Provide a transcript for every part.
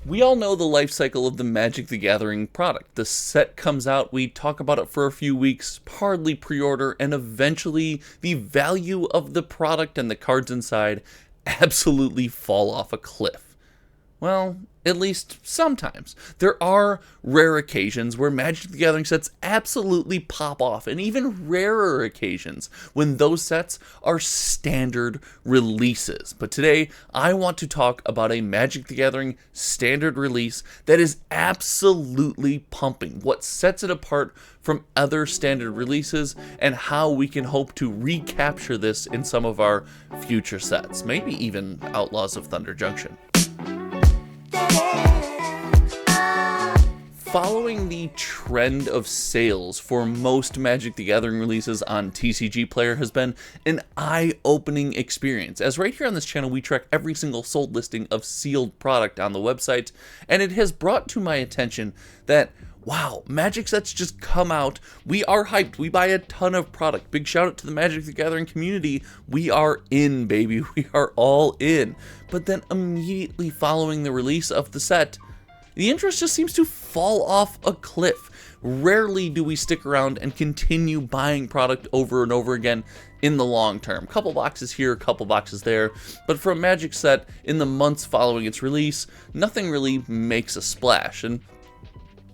We all know the life cycle of the Magic the Gathering product. The set comes out, we talk about it for a few weeks, hardly pre-order, and eventually the value of the product and the cards inside absolutely fall off a cliff. Well, at least sometimes. There are rare occasions where Magic the Gathering sets absolutely pop off, and even rarer occasions when those sets are standard releases. But today, I want to talk about a Magic the Gathering standard release that is absolutely pumping, what sets it apart from other standard releases, and how we can hope to recapture this in some of our future sets, maybe even Outlaws of Thunder Junction. Following the trend of sales for most Magic the Gathering releases on TCG Player has been an eye-opening experience, as right here on this channel we track every single sold listing of sealed product on the website, and it has brought to my attention that, wow, Magic sets just come out, we are hyped, we buy a ton of product. Big shout out to the Magic the Gathering community, we are in, baby, we are all in. But then immediately following the release of the set, the interest just seems to fall off a cliff. Rarely do we stick around and continue buying product over and over again in the long term. Couple boxes here, couple boxes there, but for a Magic set in the months following its release, nothing really makes a splash. And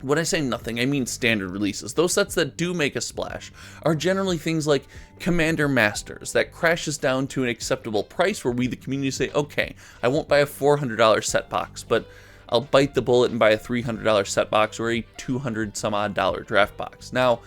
when I say nothing, I mean standard releases. Those sets that do make a splash are generally things like Commander Masters, that crashes down to an acceptable price where we, the community, say, okay, I won't buy a $400 set box, but I'll bite the bullet and buy a $300 set box or a $200 some odd draft box. Now,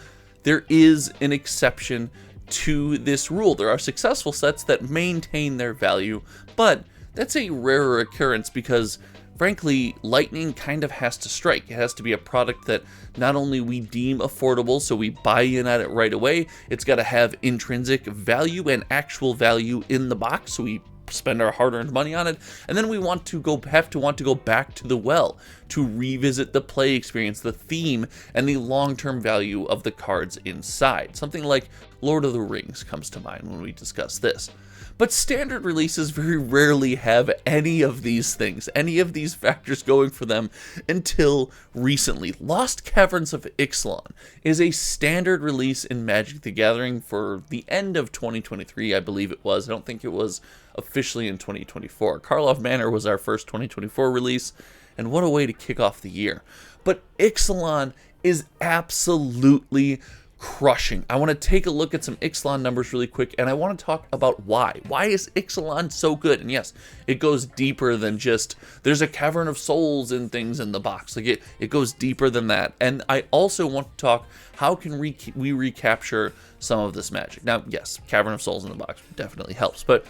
there is an exception to this rule. There are successful sets that maintain their value, but that's a rarer occurrence because, frankly, lightning kind of has to strike. It has to be a product that not only we deem affordable, so we buy in at it right away, it's got to have intrinsic value and actual value in the box, so we spend our hard-earned money on it, and then we want to go back to the well to revisit the play experience, the theme, and the long-term value of the cards inside. Something like Lord of the Rings comes to mind when we discuss this. But standard releases very rarely have any of these things, any of these factors going for them until recently. Lost Caverns of Ixalan is a standard release in Magic the Gathering for the end of 2023, I believe it was. I don't think it was officially in 2024. Karlov Manor was our first 2024 release, and what a way to kick off the year. But Ixalan is absolutely crushing. I want to take a look at some Ixalan numbers really quick, and I want to talk about why. Why is Ixalan so good? And yes, it goes deeper than just, there's a Cavern of Souls and things in the box. Like it goes deeper than that. And I also want to talk, how can we recapture some of this magic? Now, yes, Cavern of Souls in the box definitely helps, but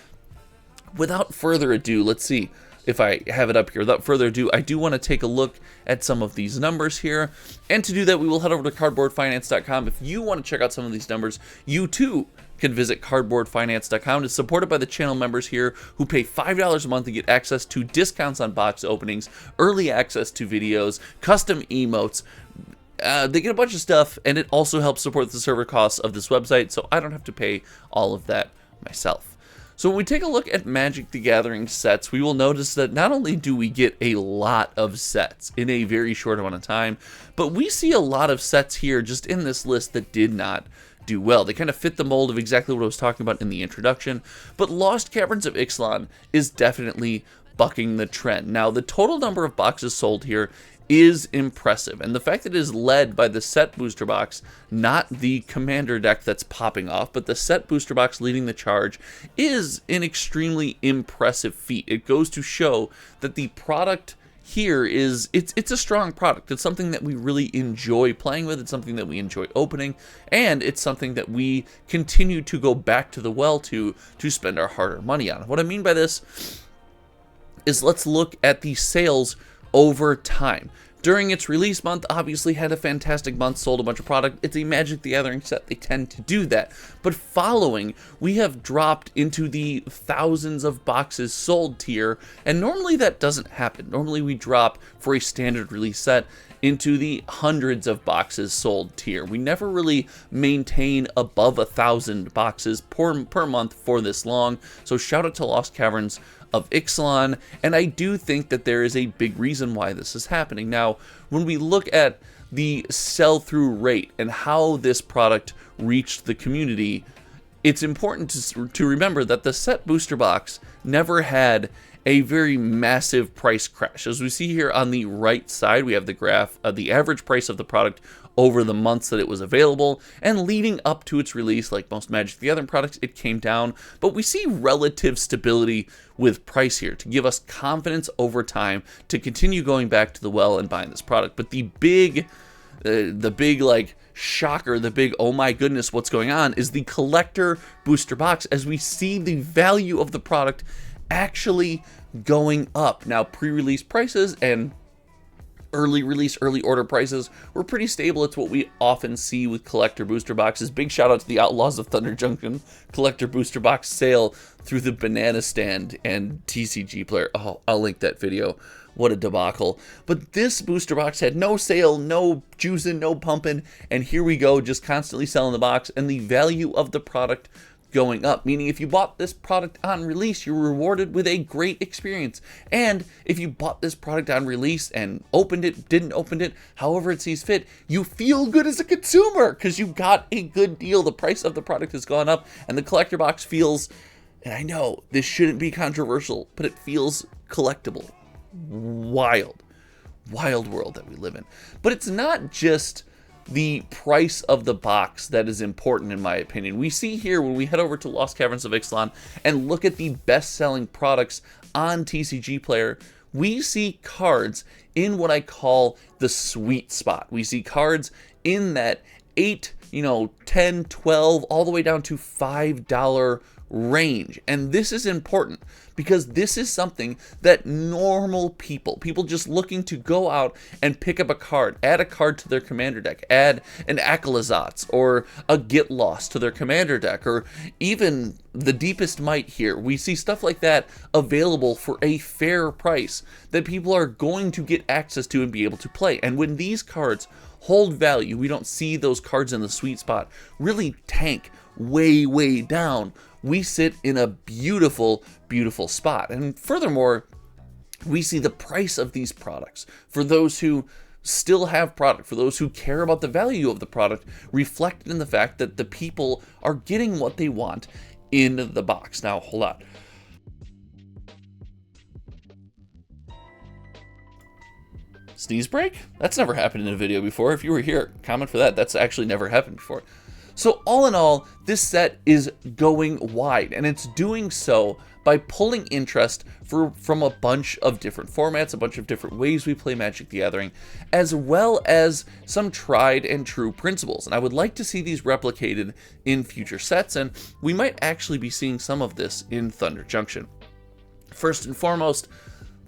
without further ado, let's see if I have it up here. Without further ado, I do want to take a look at some of these numbers here. And to do that, we will head over to cardboardfinance.com. If you want to check out some of these numbers, you too can visit cardboardfinance.com. It's supported by the channel members here who pay $5 a month to get access to discounts on box openings, early access to videos, custom emotes. They get a bunch of stuff, and it also helps support the server costs of this website, so I don't have to pay all of that myself. So when we take a look at Magic the Gathering sets, we will notice that not only do we get a lot of sets in a very short amount of time, but we see a lot of sets here just in this list that did not do well. They kind of fit the mold of exactly what I was talking about in the introduction, but Lost Caverns of Ixalan is definitely bucking the trend. Now, the total number of boxes sold here is impressive, and the fact that it is led by the set booster box, not the commander deck that's popping off, but the set booster box leading the charge, is an extremely impressive feat. It goes to show that the product here is, it's a strong product. It's something that we really enjoy playing with, it's something that we enjoy opening, and it's something that we continue to go back to the well to spend our hard-earned money on. What I mean by this is, let's look at the sales over time. During its release month, obviously had a fantastic month, sold a bunch of product. It's a Magic the Gathering set, they tend to do that. But following, we have dropped into the thousands of boxes sold tier, and normally that doesn't happen. Normally we drop for a standard release set into the hundreds of boxes sold tier. We never really maintain above 1,000 boxes per month for this long, so shout out to Lost Caverns of Ixalan, and I do think that there is a big reason why this is happening. Now, when we look at the sell-through rate and how this product reached the community, it's important to remember that the set booster box never had a very massive price crash. As we see here on the right side, we have the graph of the average price of the product over the months that it was available, and leading up to its release, like most Magic the Gathering products, it came down, but we see relative stability with price here to give us confidence over time to continue going back to the well and buying this product. But the big like shocker, the big oh my goodness what's going on, is the collector booster box, as we see the value of the product actually going up. Now, pre-release prices and early release, early order prices were pretty stable. It's what we often see with collector booster boxes. Big shout out to the Outlaws of Thunder Junction collector booster box sale through the Banana Stand and TCG Player. Oh, I'll link that video. What a debacle. But this booster box had no sale, no juicing, no pumping, and here we go, just constantly selling the box, and the value of the product going up, meaning if you bought this product on release, you're rewarded with a great experience. And if you bought this product on release and opened it, didn't open it, however it sees fit, you feel good as a consumer because you got a good deal. The price of the product has gone up, and the collector box feels, and I know this shouldn't be controversial, but it feels collectible. Wild world that we live in. But it's not just the price of the box that is important, in my opinion. We see here when we head over to Lost Caverns of Ixalan and look at the best-selling products on TCG Player, we see cards in what I call the sweet spot. We see cards in that 8, 10, 12, all the way down to $5 range. And this is important because this is something that normal people just looking to go out and pick up a card, add a card to their commander deck, add an Accolazotz or a Get Lost to their commander deck, or even the Deepest Might here. We see stuff like that available for a fair price that people are going to get access to and be able to play. And when these cards hold value, we don't see those cards in the sweet spot really tank way down. We sit in a beautiful spot. And furthermore, we see the price of these products, for those who still have product, for those who care about the value of the product, reflected in the fact that the people are getting what they want in the box. Now, hold on. Sneeze break? That's never happened in a video before. If you were here, comment for that. That's actually never happened before. So all in all, this set is going wide, and it's doing so by pulling interest from a bunch of different formats, a bunch of different ways we play Magic the Gathering, as well as some tried and true principles. And I would like to see these replicated in future sets, and we might actually be seeing some of this in Thunder Junction. First and foremost,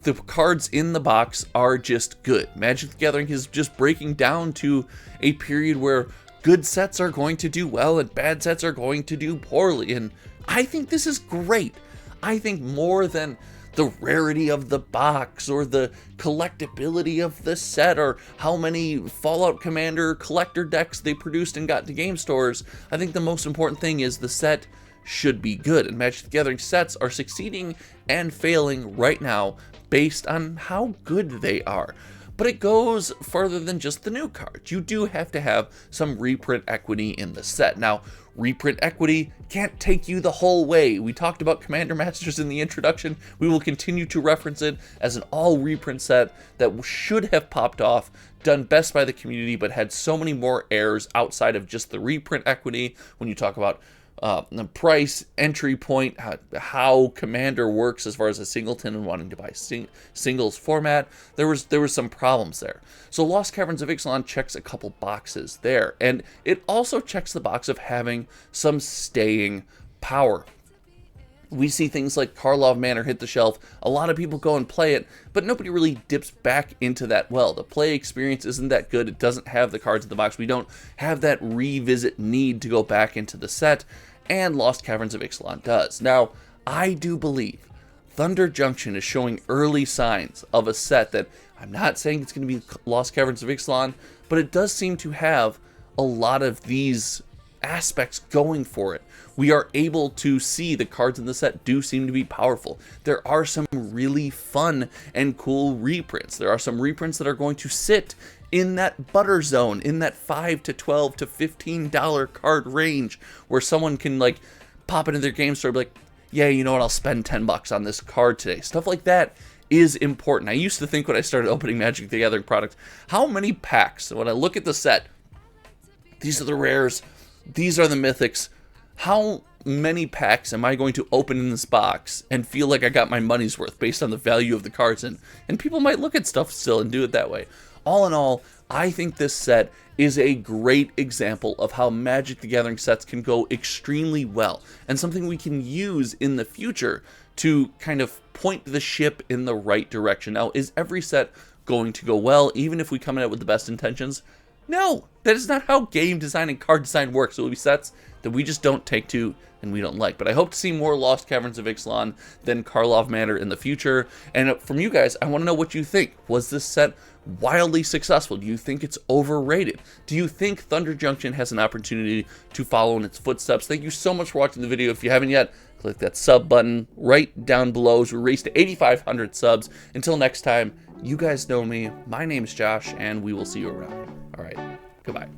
the cards in the box are just good. Magic the Gathering is just breaking down to a period where good sets are going to do well and bad sets are going to do poorly, and I think this is great. I think more than the rarity of the box or the collectability of the set or how many Fallout Commander collector decks they produced and got to game stores, I think the most important thing is the set should be good, and Magic the Gathering sets are succeeding and failing right now based on how good they are. But it goes further than just the new cards. You do have to have some reprint equity in the set. Now, reprint equity can't take you the whole way. We talked about Commander Masters in the introduction. We will continue to reference it as an all reprint set that should have popped off, done best by the community, but had so many more errors outside of just the reprint equity. When you talk about the price, entry point, how Commander works as far as a singleton and wanting to buy singles format, there was some problems there. So Lost Caverns of Ixalan checks a couple boxes there, and it also checks the box of having some staying power. We see things like Karlov Manor hit the shelf. A lot of people go and play it, but nobody really dips back into that well. The play experience isn't that good. It doesn't have the cards in the box. We don't have that revisit need to go back into the set, and Lost Caverns of Ixalan does. Now, I do believe Thunder Junction is showing early signs of a set that, I'm not saying it's going to be Lost Caverns of Ixalan, but it does seem to have a lot of these aspects going for it. We are able to see the cards in the set do seem to be powerful. There are some really fun and cool reprints. There are some reprints that are going to sit in that butter zone, in that $5 to $12 to $15 card range, where someone can like pop into their game store and be like, yeah, you know what, I'll spend 10 bucks on this card today. Stuff like that is important. I used to think when I started opening Magic the Gathering products, how many packs, when I look at the set, these are the rares, these are the mythics, how many packs am I going to open in this box and feel like I got my money's worth based on the value of the cards? And people might look at stuff still and do it that way. All in all, I think this set is a great example of how Magic the Gathering sets can go extremely well, and something we can use in the future to kind of point the ship in the right direction. Now, is every set going to go well, even if we come in with the best intentions? No, that is not how game design and card design works. It will be sets that we just don't take to and we don't like. But I hope to see more Lost Caverns of Ixalan than Karlov Manor in the future. And from you guys, I want to know what you think. Was this set wildly successful? Do you think it's overrated? Do you think Thunder Junction has an opportunity to follow in its footsteps? Thank you so much for watching the video. If you haven't yet, click that sub button right down below as we race to 8,500 subs. Until next time, you guys know me. My name's Josh, and we will see you around. All right, goodbye.